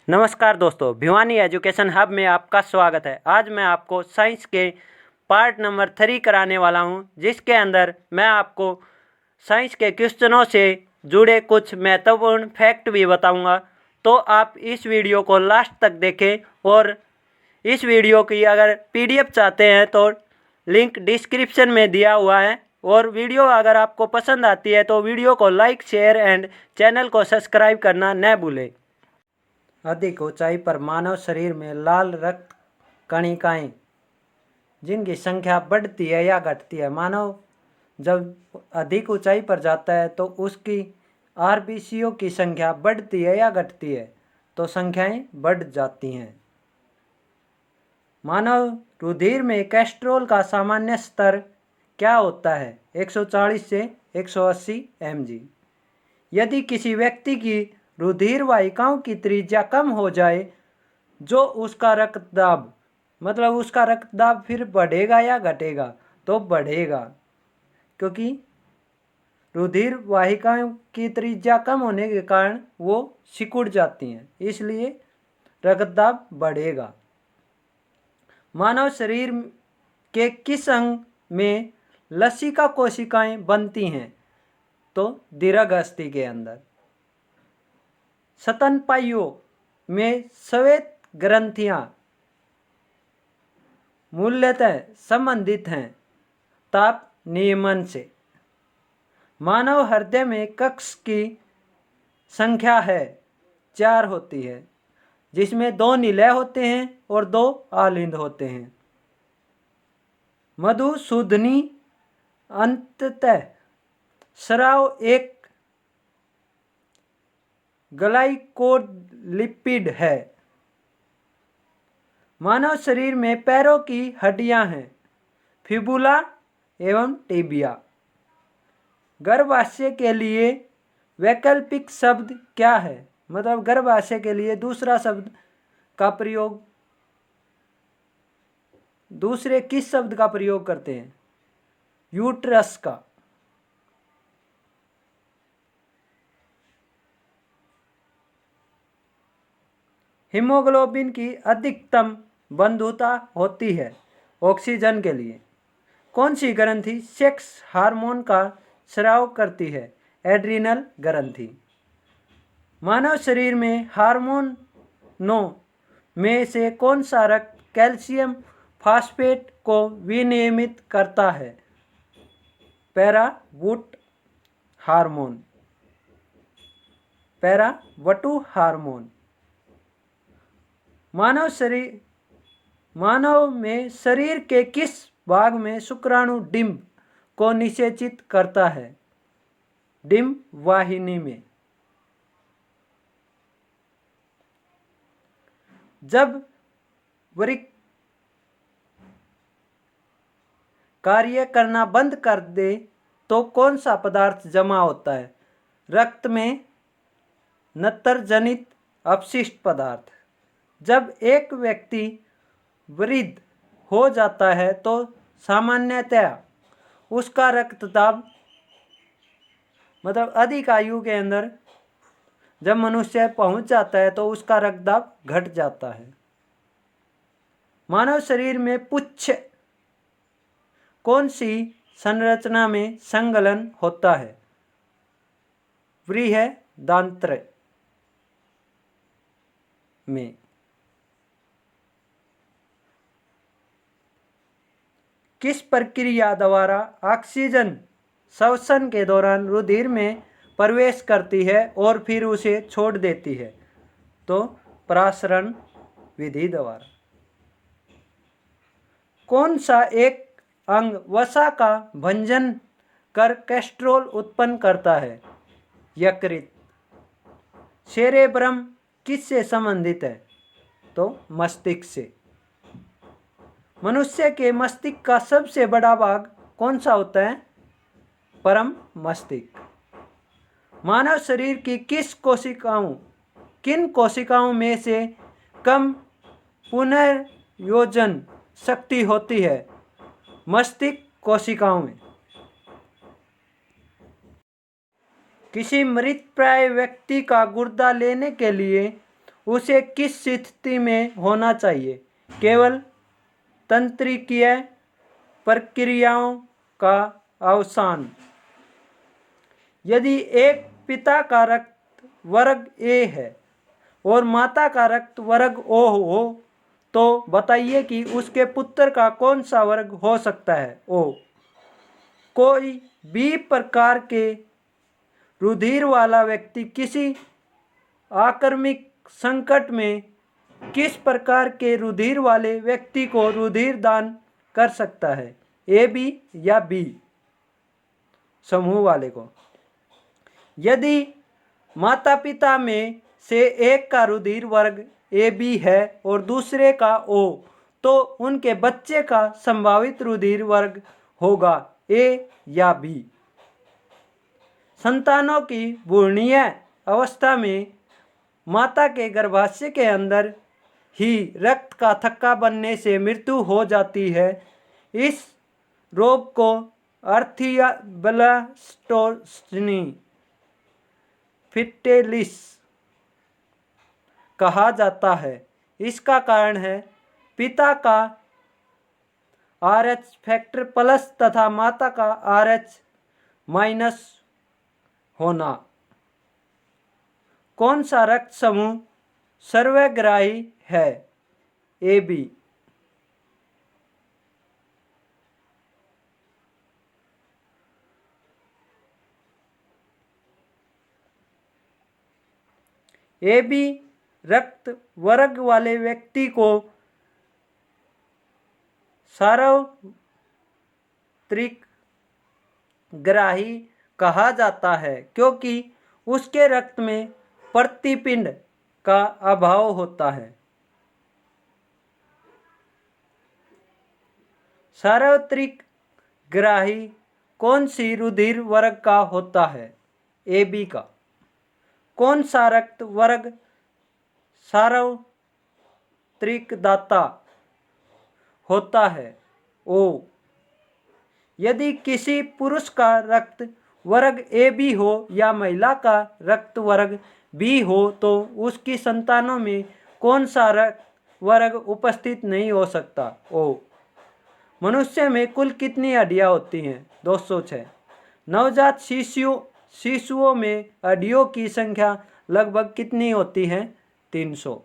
नमस्कार दोस्तों, Bhiwani education hub में आपका स्वागत है। आज मैं आपको साइंस के पार्ट नंबर 3 कराने वाला हूं, जिसके अंदर मैं आपको साइंस के क्वेश्चनों से जुड़े कुछ महत्वपूर्ण फैक्ट भी बताऊंगा। तो आप इस वीडियो को लास्ट तक देखें और इस वीडियो की अगर PDF चाहते हैं तो लिंक डिस्क्रिप्शन में दिया हुआ है। और वीडियो अगर आपको पसंद आती है तो वीडियो को लाइक, शेयर एंड चैनल को सब्सक्राइब करना न भूलें। अधिक ऊंचाई पर मानव शरीर में लाल रक्त कणिकाएं जिनकी संख्या बढ़ती है या घटती है। मानव जब अधिक ऊंचाई पर जाता है तो उसकी RBCओ की संख्या बढ़ती है या घटती है, तो संख्याएं बढ़ जाती हैं। मानव रुधिर में कोलेस्ट्रॉल का सामान्य स्तर क्या होता है? 140 से 180 mg। यदि किसी व्यक्ति की रुधिर वाहिकाओं की त्रिज्या कम हो जाए, जो उसका रक्तदाब उसका रक्तदाब फिर बढ़ेगा या घटेगा? तो बढ़ेगा, क्योंकि रुधिर वाहिकाओं की त्रिज्या कम होने के कारण वो सिकुड़ जाती हैं, इसलिए रक्तदाब बढ़ेगा। मानव शरीर के किस अंग में लसिका कोशिकाएं बनती हैं? तो दीर्घास्थि के अंदर। स्तनपायियों में श्वेत ग्रंथियां मूलतः संबंधित हैं ताप नियमन से। मानव हृदय में कक्ष की संख्या है 4 होती है, जिसमें 2 निलय होते हैं और 2 आलिंद होते हैं। मधुसूदनी अंततः स्राव एक ग्लाइकोलिपिड है। मानव शरीर में पैरों की हड्डियां हैं, फिबुला एवं टिबिया। गर्भाशय के लिए वैकल्पिक शब्द क्या है? गर्भाशय के लिए दूसरा शब्द का प्रयोग दूसरे किस शब्द का प्रयोग करते हैं? यूट्रस का। हीमोग्लोबिन की अधिकतम बंधुता होती है ऑक्सीजन के लिए। कौन सी ग्रंथि सेक्स हार्मोन का स्राव करती है? एड्रिनल ग्रंथि। मानव शरीर में हार्मोनों में से कौन सा रक्त कैल्शियम फास्फेट को विनियमित करता है? पैरावुट हार्मोन। पैरावटु हार्मोन। मानव में शरीर के किस भाग में शुक्राणु डिंब को निषेचित करता है? डिंब वाहिनी में। जब वृक्क कार्य करना बंद कर दे तो कौन सा पदार्थ जमा होता है? रक्त में नत्रजनित अपशिष्ट पदार्थ। जब एक व्यक्ति वृद्ध हो जाता है तो सामान्यतया उसका रक्तदाब अधिक आयु के अंदर जब मनुष्य पहुंच जाता है तो उसका रक्तदाब घट जाता है। मानव शरीर में पुच्छ कौन सी संरचना में संलग्न होता है? बृहदांत्र में। किस प्रक्रिया द्वारा ऑक्सीजन श्वसन के दौरान रुधिर में प्रवेश करती है और फिर उसे छोड़ देती है? तो प्रसारण विधि द्वारा। कौन सा एक अंग वसा का भंजन कर कोलेस्ट्रॉल उत्पन्न करता है? यकृत। सेरेब्रम किससे संबंधित है? तो मस्तिष्क से। मनुष्य के मस्तिष्क का सबसे बड़ा भाग कौन सा होता है? परम मस्तिष्क। मानव शरीर की किन कोशिकाओं में से कम पुनर्योजन शक्ति होती है? मस्तिष्क कोशिकाओं में। किसी मृतप्राय व्यक्ति का गुर्दा लेने के लिए उसे किस स्थिति में होना चाहिए? केवल तंत्रिकीय प्रक्रियाओं का अवसान। यदि एक पिता का रक्त वर्ग ए है और माता का रक्त वर्ग ओ हो तो बताइए कि उसके पुत्र का कौन सा वर्ग हो सकता है? ओ। कोई बी प्रकार के रुधिर वाला व्यक्ति किसी आकर्मिक संकट में किस प्रकार के रुधिर वाले व्यक्ति को रुधिर दान कर सकता है? ए बी या बी समूह वाले को? यदि माता पिता में से एक का रुधिर वर्ग ए बी है और दूसरे का ओ, तो उनके बच्चे का संभावित रुधिर वर्ग होगा ए या बी। संतानों की भ्रूणीय अवस्था में माता के गर्भाशय के अंदर ही रक्त का थक्का बनने से मृत्यु हो जाती है। इस रोग को आर्थियोब्लास्टोसिस फिटेलिस कहा जाता है। इसका कारण है पिता का RH फैक्टर प्लस तथा माता का RH माइनस होना। कौन सा रक्त समूह सर्वग्राही है? A B. ए बी रक्त वर्ग वाले व्यक्ति को सार्वत्रिक ग्राही कहा जाता है क्योंकि उसके रक्त में प्रतिपिंड का अभाव होता है। सार्वत्रिक ग्राही कौन सी रुधिर वर्ग का होता है? ए बी का। कौन सा रक्त वर्ग सार्वत्रिक दाता होता है? ओ। यदि किसी पुरुष का रक्त वर्ग ए बी हो या महिला का रक्त वर्ग बी हो तो उसकी संतानों में कौन सा रक्त वर्ग उपस्थित नहीं हो सकता? ओ। मनुष्य में कुल कितनी हड्डियां होती हैं? 206। नवजात शिशुओं में हड्डियों की संख्या लगभग कितनी होती है? 300।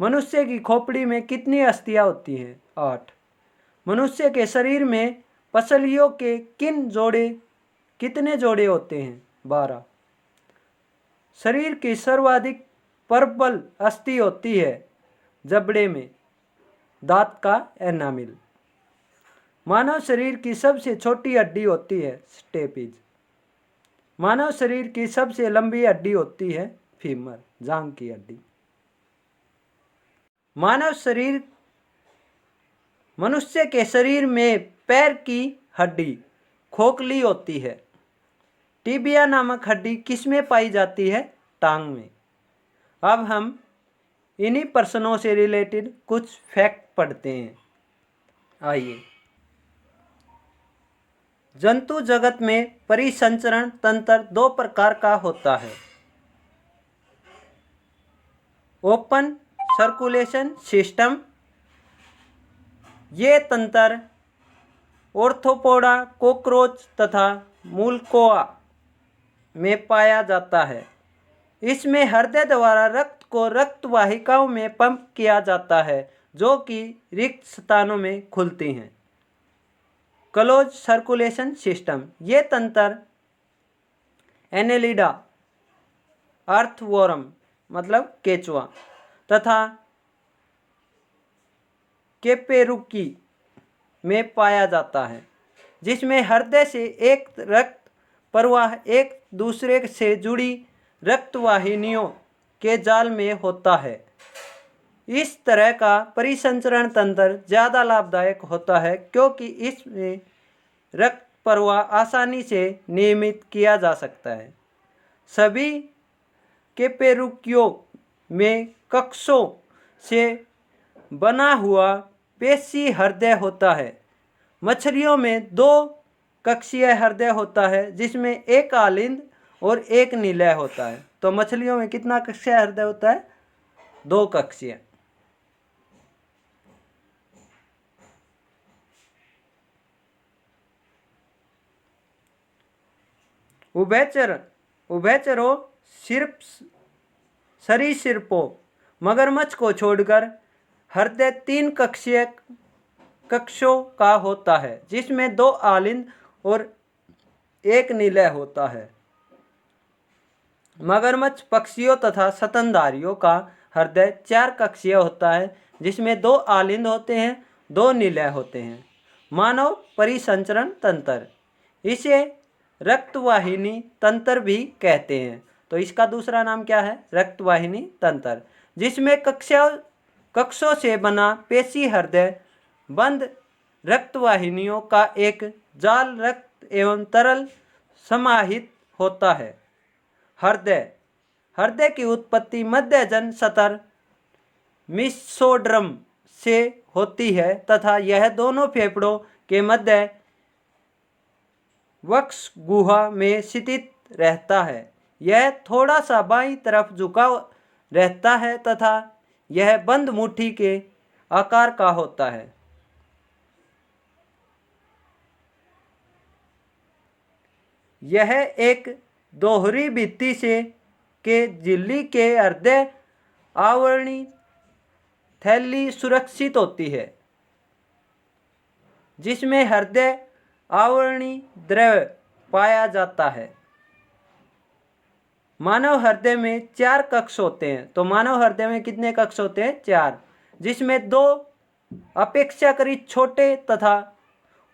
मनुष्य की खोपड़ी में कितनी अस्थियां होती हैं? 8। मनुष्य के शरीर में पसलियों के कितने जोड़े होते हैं? 12। शरीर की सर्वाधिक प्रबल अस्थि होती है जबड़े में, दांत का एनामिल। मानव शरीर की सबसे छोटी हड्डी होती है स्टेपिज। मानव शरीर की सबसे लंबी हड्डी होती है फीमर, जांघ की हड्डी। मनुष्य के शरीर में पैर की हड्डी खोखली होती है। टिबिया नामक हड्डी किसमें पाई जाती है? टांग में। अब हम इन्हीं प्रश्नों से रिलेटेड कुछ फैक्ट पढ़ते हैं। आइए। जंतु जगत में परिसंचरण तंत्र 2 प्रकार का होता है। Open circulation system. ये तंत्र ऑर्थोपोडा, कॉकरोच तथा मुल्कोआ में पाया जाता है। इसमें हृदय द्वारा रक्त को रक्त वाहिकाओं में पंप किया जाता है जो कि रिक्त स्थानों में खुलती हैं। Close circulation system. ये तंत्र एनेलिडा, अर्थवॉर्म मतलब केचुआ तथा केपेरुकी में पाया जाता है, जिसमें हृदय से एक रक्त प्रवाह एक दूसरे से जुड़ी रक्तवाहिनियों के जाल में होता है। इस तरह का परिसंचरण तंत्र ज़्यादा लाभदायक होता है क्योंकि इसमें रक्त प्रवाह आसानी से नियमित किया जा सकता है। सभी केपेरुकियों में कक्षों से बना हुआ पेशी हृदय होता है। मछलियों में 2 कक्षीय हृदय होता है जिसमें एक आलिंद और एक निलय होता है। तो मछलियों में कितना कक्षीय हृदय होता है? 2 कक्षीय। उभयचरों सिर्फ सरीसृपों मगरमच्छ को छोड़कर हृदय 3 कक्षीय कक्षों का होता है, जिसमें 2 आलिंद और 1 निलय होता है। मगरमच्छ पक्षियों तथा स्तनधारियों का हृदय 4 कक्षीय होता है, जिसमें 2 आलिंद होते हैं, 2 निलय होते हैं। मानव परिसंचरण तंत्र, इसे रक्तवाहिनी तंत्र भी कहते हैं। तो इसका दूसरा नाम क्या है? रक्तवाहिनी तंत्र, जिसमें कक्षों से बना पेशी हृदय बंद रक्तवाहिनियों का एक जाल रक्त एवं तरल समाहित होता है। हृदय की उत्पत्ति मध्य जनसतर मिसोड्रम से होती है तथा यह दोनों फेफड़ों के मध्य वक्ष गुहा में स्थित रहता है। यह थोड़ा सा बाईं तरफ झुका रहता है तथा यह बंद मुट्ठी के आकार का होता है। यह एक दोहरी भित्ति से के झिल्ली के हृदय आवरणी थैली सुरक्षित होती है, जिसमें हृदय आवरणी द्रव्य पाया जाता है। मानव हृदय में 4 कक्ष होते हैं। तो मानव हृदय में कितने कक्ष होते हैं? 4, जिसमें 2 अपेक्षाकृत छोटे तथा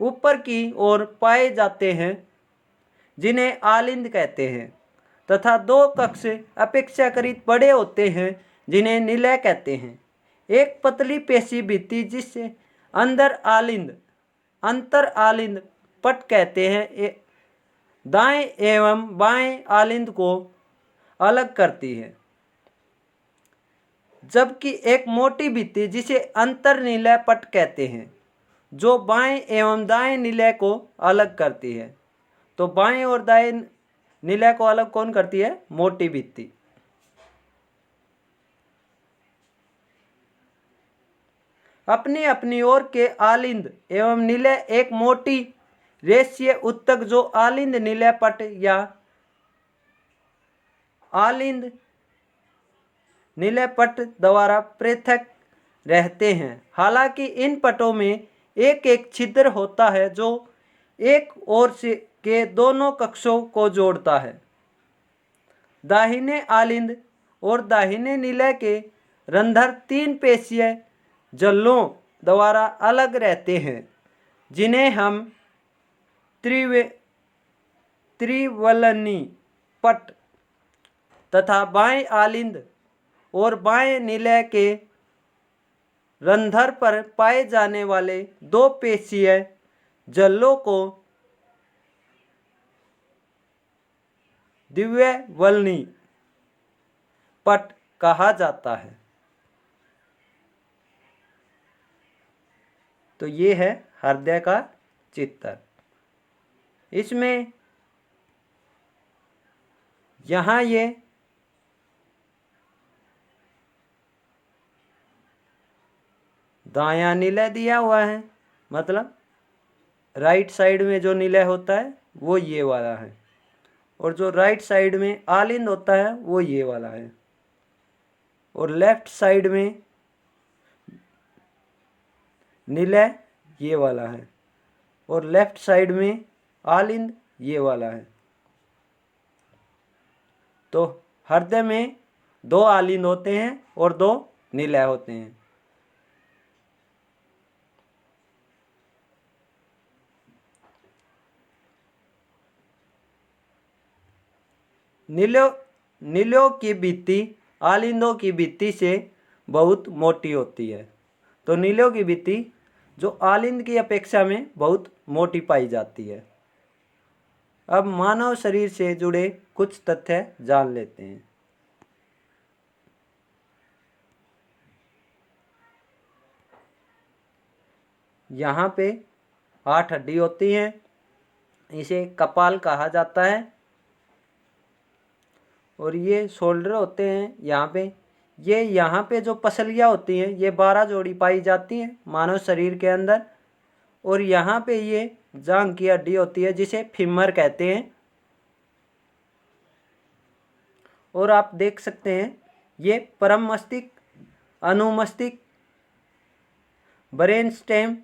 ऊपर की ओर पाए जाते हैं, जिन्हें आलिंद कहते हैं, तथा 2 कक्ष अपेक्षाकृत बड़े होते हैं, जिन्हें निलय कहते हैं। एक पतली पेशी भित्ति जिसे अंतर आलिंद पट कहते हैं, दाएं एवं बाएं आलिंद को अलग करती है, जबकि एक मोटी भित्ति जिसे अंतर निलय पट कहते हैं, जो बाएं एवं दाएं निलय को अलग करती है। तो बाएं और दाएं निलय को अलग कौन करती है? मोटी भित्ति। अपनी अपनी ओर के आलिंद एवं निलय एक मोटी रेशीय उत्तक जो आलिंद निलय पट या आलिंद निलय पट द्वारा पृथक रहते हैं। हालांकि इन पटों में एक एक छिद्र होता है जो एक ओर से के दोनों कक्षों को जोड़ता है। दाहिने आलिंद और दाहिने निलय के रंध्र 3 पेशीय जल्लों द्वारा अलग रहते हैं, जिन्हें हम त्रिवलनी पट तथा बाएं आलिंद और बाएं निलय के रंध्र पर पाए जाने वाले 2 पेशीय जल्लों को द्विवलनी पट कहा जाता है। तो ये है हृदय का चित्र। इसमें यहाँ ये दायां निलय दिया हुआ है, मतलब राइट साइड में जो निलय होता है वो ये वाला है, और जो राइट साइड में आलिंद होता है वो ये वाला है, और लेफ्ट साइड में निलय ये वाला है, और लेफ्ट साइड में आलिंद ये वाला है। तो हृदय में 2 आलिंद होते हैं और 2 निलय होते हैं। नीलों की भित्ति आलिंदों की भित्ति से बहुत मोटी होती है। तो नीलों की भित्ति जो आलिंद की अपेक्षा में बहुत मोटी पाई जाती है। अब मानव शरीर से जुड़े कुछ तथ्य जान लेते हैं। यहाँ पे 8 हड्डी होती हैं, इसे कपाल कहा जाता है, और ये शोल्डर होते हैं यहाँ पे। ये यहाँ पे जो पसलियाँ होती हैं ये 12 जोड़ी पाई जाती हैं मानव शरीर के अंदर। और यहाँ पे ये जांघ की हड्डी होती है जिसे फीमर कहते हैं। और आप देख सकते हैं ये परम मस्तिष्क, अनुमस्तिष्क, ब्रेन स्टेम,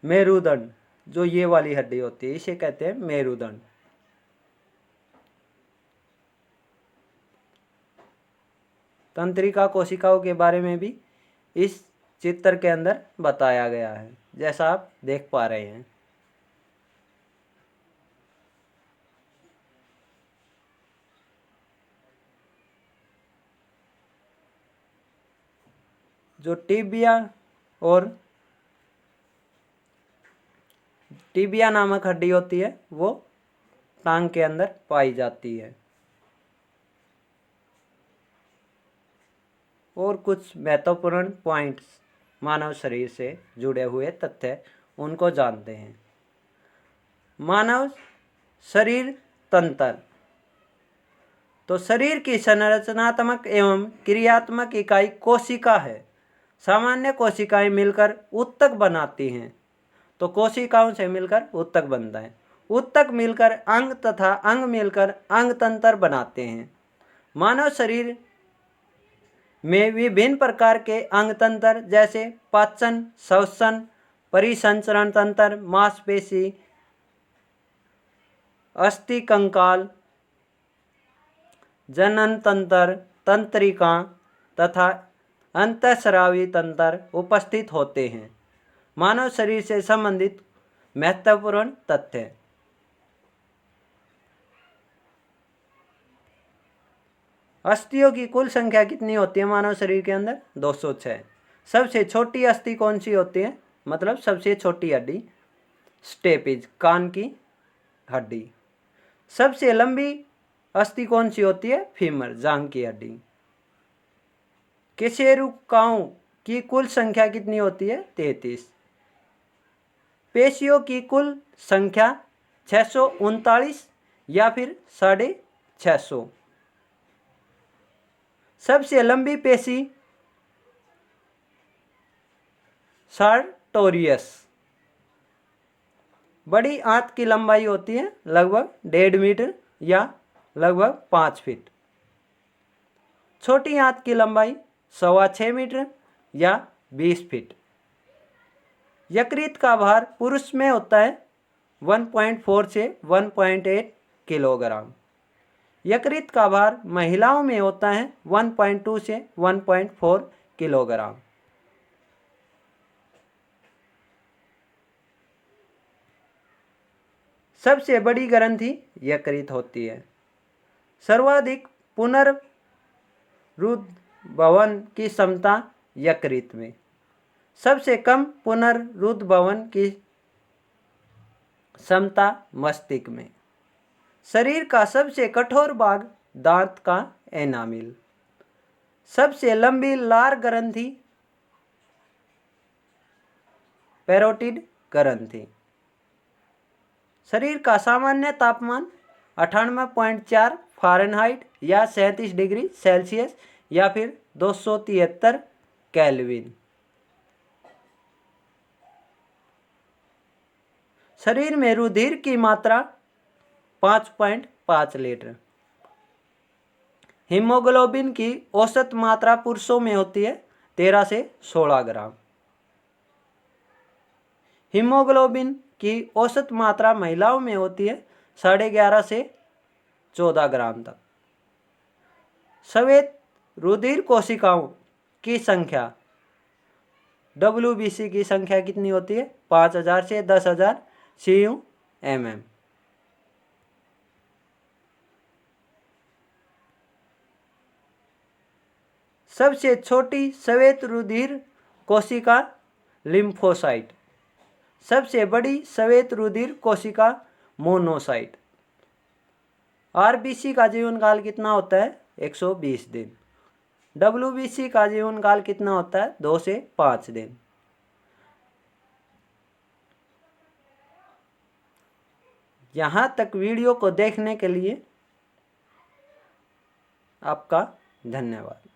मेरुदंड, जो ये वाली हड्डी होती है इसे कहते हैं मेरुदंड। तंत्रिका कोशिकाओं के बारे में भी इस चित्र के अंदर बताया गया है, जैसा आप देख पा रहे हैं। जो टिबिया नामक हड्डी होती है वो टांग के अंदर पाई जाती है। और कुछ महत्वपूर्ण पॉइंट्स मानव शरीर से जुड़े हुए तथ्य उनको जानते हैं। मानव शरीर तंत्र। तो शरीर की संरचनात्मक एवं क्रियात्मक इकाई कोशिका है। सामान्य कोशिकाएं मिलकर ऊतक बनाती हैं। तो कोशिकाओं से मिलकर ऊतक बनता है। ऊतक मिलकर अंग तथा अंग मिलकर अंग तंत्र बनाते हैं। मानव शरीर में विभिन्न प्रकार के अंग तंत्र जैसे पाचन, श्वसन, परिसंचरण तंत्र, मांसपेशी, अस्थि कंकाल, जनन तंत्र, तंत्रिका तथा अंतःस्रावी तंत्र उपस्थित होते हैं। मानव शरीर से संबंधित महत्वपूर्ण तथ्य। अस्थियों की कुल संख्या कितनी होती है मानव शरीर के अंदर? 206। सबसे छोटी अस्थि कौन सी होती है? मतलब सबसे छोटी हड्डी स्टेपिज, कान की हड्डी। सबसे लंबी अस्थि कौन सी होती है? फीमर, जांघ की हड्डी। केशेरुकाओं की कुल संख्या कितनी होती है? 33। पेशियों की कुल संख्या 639 या फिर 650। सबसे लंबी पेशी सार्टोरियस। बड़ी आंत की लंबाई होती है लगभग 1.5 मीटर या लगभग 5 फीट। छोटी आंत की लंबाई 6.25 मीटर या 20 फीट। यकृत का भार पुरुष में होता है 1.4 से 1.8 किलोग्राम। यकृत का भार महिलाओं में होता है 1.2 से 1.4 किलोग्राम। सबसे बड़ी ग्रंथि यकृत होती है। सर्वाधिक पुनरुद्भवन की क्षमता यकृत में। सबसे कम पुनरुद्भवन की क्षमता मस्तिष्क में। शरीर का सबसे कठोर भाग दांत का एनामिल। सबसे लंबी लार ग्रंथि पैरोटिड ग्रंथि। शरीर का सामान्य तापमान 98.4 फ़ारेनहाइट या 37 डिग्री सेल्सियस या फिर 273 केल्विन। शरीर में रुधिर की मात्रा 5.5 लीटर। हीमोग्लोबिन की औसत मात्रा पुरुषों में होती है 13 से 16 ग्राम। हीमोग्लोबिन की औसत मात्रा महिलाओं में होती है 11.5 से 14 ग्राम तक। श्वेत रुधिर कोशिकाओं की संख्या WBC की संख्या कितनी होती है? 5000 से 10,000 CUMM। सबसे छोटी श्वेत रुधिर कोशिका लिम्फोसाइट। सबसे बड़ी श्वेत रुधिर कोशिका मोनोसाइट। RBC का जीवन काल कितना होता है? 120 दिन। WBC का जीवन काल कितना होता है? 2 से 5 दिन। यहाँ तक वीडियो को देखने के लिए आपका धन्यवाद।